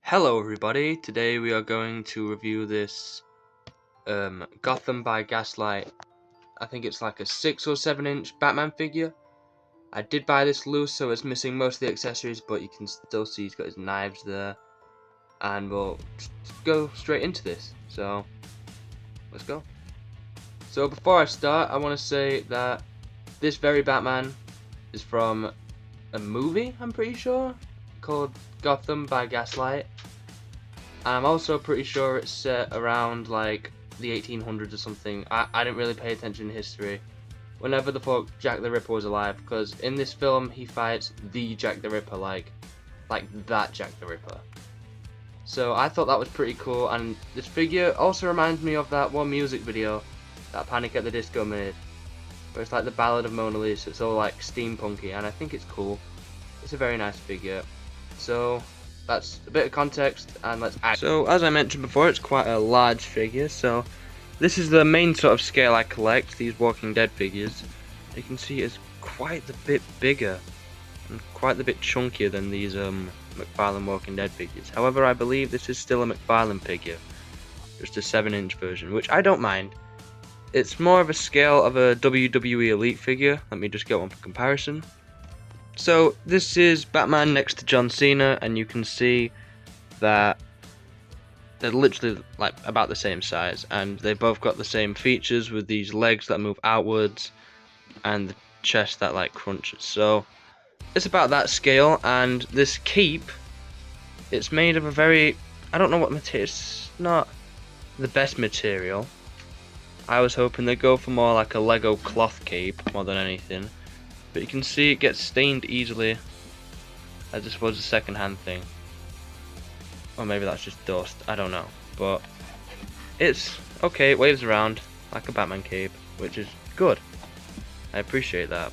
Hello everybody, today we are going to review this Gotham by Gaslight. I think it's like a 6 or 7 inch Batman figure. I did buy this loose, so it's missing most of the accessories, but you can still see he's got his knives there. And we'll just go straight into this, so let's go. So before I start, I want to say that this very Batman is from a movie, I'm pretty sure, called Gotham by Gaslight. I'm also pretty sure it's set around like the 1800s or something. I didn't really pay attention to history. Whenever the fuck Jack the Ripper was alive, because in this film he fights the Jack the Ripper, like that Jack the Ripper. So I thought that was pretty cool, and this figure also reminds me of that one music video that Panic at the Disco made, where it's like the Ballad of Mona Lisa. It's all like steampunky, and I think it's cool. It's a very nice figure. So that's a bit of context, and let's act. So as I mentioned before, it's quite a large figure, so this is the main sort of scale I collect, these Walking Dead figures. You can see it's quite a bit bigger and quite a bit chunkier than these McFarlane Walking Dead figures. However, I believe this is still a McFarlane figure, just a 7-inch version, which I don't mind. It's more of a scale of a WWE Elite figure. Let me just get one for comparison. So this is Batman next to John Cena, and you can see that they're literally like about the same size, and they both got the same features with these legs that move outwards and the chest that like crunches. So it's about that scale, and this cape, it's made of a very, I don't know what material, it's not the best material. I was hoping they'd go for more like a Lego cloth cape more than anything. But you can see it gets stained easily, as this was a second-hand thing. Or maybe that's just dust, I don't know. But it's okay, it waves around like a Batman cape, which is good. I appreciate that.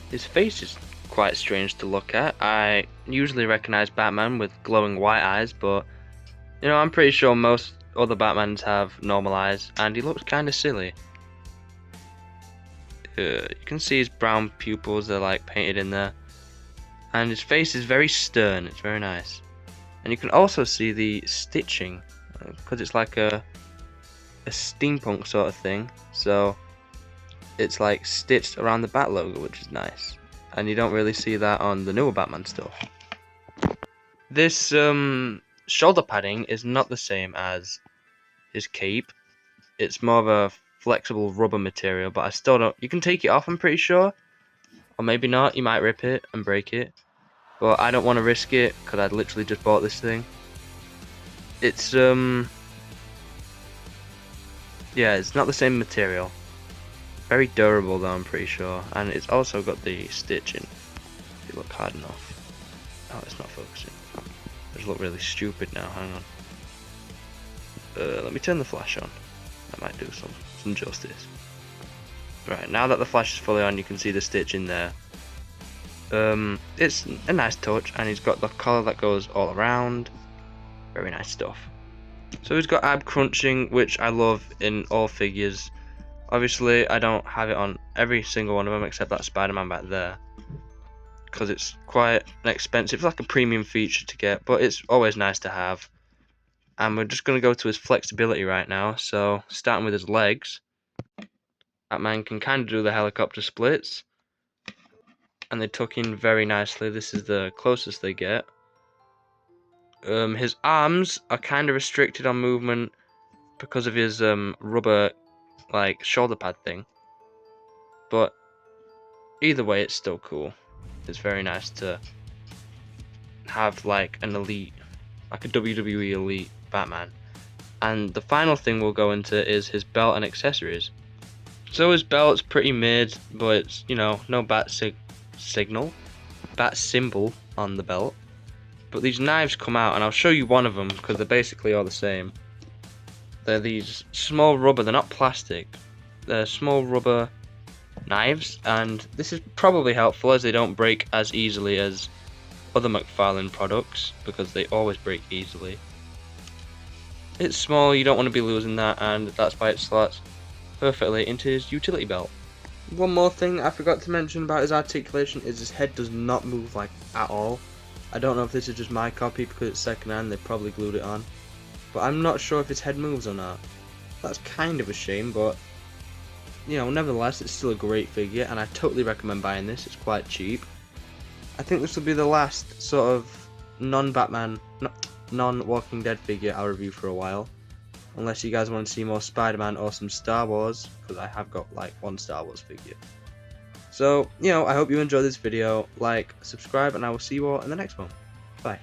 His face is quite strange to look at. I usually recognize Batman with glowing white eyes, but you know, I'm pretty sure most other Batmans have normal eyes, and he looks kind of silly. You can see his brown pupils, they're like painted in there, and his face is very stern. It's very nice, and you can also see the stitching because it's like a steampunk sort of thing, so it's like stitched around the Bat logo, which is nice, and you don't really see that on the newer Batman stuff. This shoulder padding is not the same as his cape. It's more of a flexible rubber material, but I still don't, you can take it off, I'm pretty sure, or maybe not, you might rip it and break it, but I don't want to risk it because I'd literally just bought this thing. It's yeah, it's not the same material, very durable though, I'm pretty sure, and it's also got the stitching if you look hard enough. Oh, it's not focusing. I just look really stupid now, hang on. Let me turn the flash on, that might do some justice. Right, now that the flash is fully on, you can see the stitch in there. It's a nice touch, and he's got the collar that goes all around. Very nice stuff. So he's got ab crunching, which I love in all figures. Obviously, I don't have it on every single one of them except that Spider-Man back there, because it's quite an expensive, it's like a premium feature to get, but it's always nice to have. And we're just going to go to his flexibility right now. So starting with his legs, Batman can kind of do the helicopter splits, and they tuck in very nicely. This is the closest they get. His arms are kind of restricted on movement because of his rubber like shoulder pad thing, but either way it's still cool. It's very nice to have like an elite, like a WWE Elite Batman. And the final thing we'll go into is his belt and accessories. So his belt's pretty mid, but it's, you know, no bat symbol on the belt. But these knives come out, and I'll show you one of them because they're basically all the same. They're these small rubber, they're not plastic, they're small rubber knives, and this is probably helpful as they don't break as easily as other McFarlane products, because they always break easily. It's small, you don't want to be losing that, and that's why it slots perfectly into his utility belt. One more thing I forgot to mention about his articulation is his head does not move like at all. I don't know if this is just my copy because it's secondhand, they probably glued it on. But I'm not sure if his head moves or not. That's kind of a shame, but you know, nevertheless, it's still a great figure, and I totally recommend buying this. It's quite cheap. I think this will be the last sort of non-Batman, non-Walking Dead figure I'll review for a while. Unless you guys want to see more Spider-Man or some Star Wars, because I have got like one Star Wars figure. So, you know, I hope you enjoyed this video. Like, subscribe, and I will see you all in the next one. Bye.